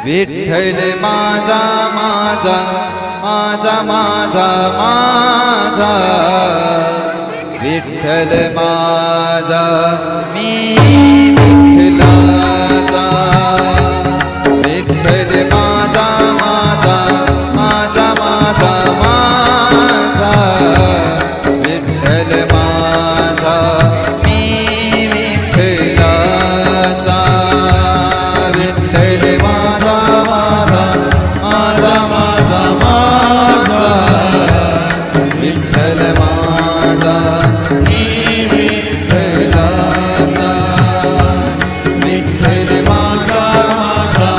विठ्ठल माझा माझा माझा माझा माझा विठ्ठल माझा मी विठ्ठलाचा विठ्ठल माझा माझा माझा माझा माझा विठ्ठल माझा मी विठ्ठलाचा विठ्ठल माझा माझा माझा माझा माझा विठ्ठल माझा मी विठ्ठलाचा विठ्ठल माझा माझा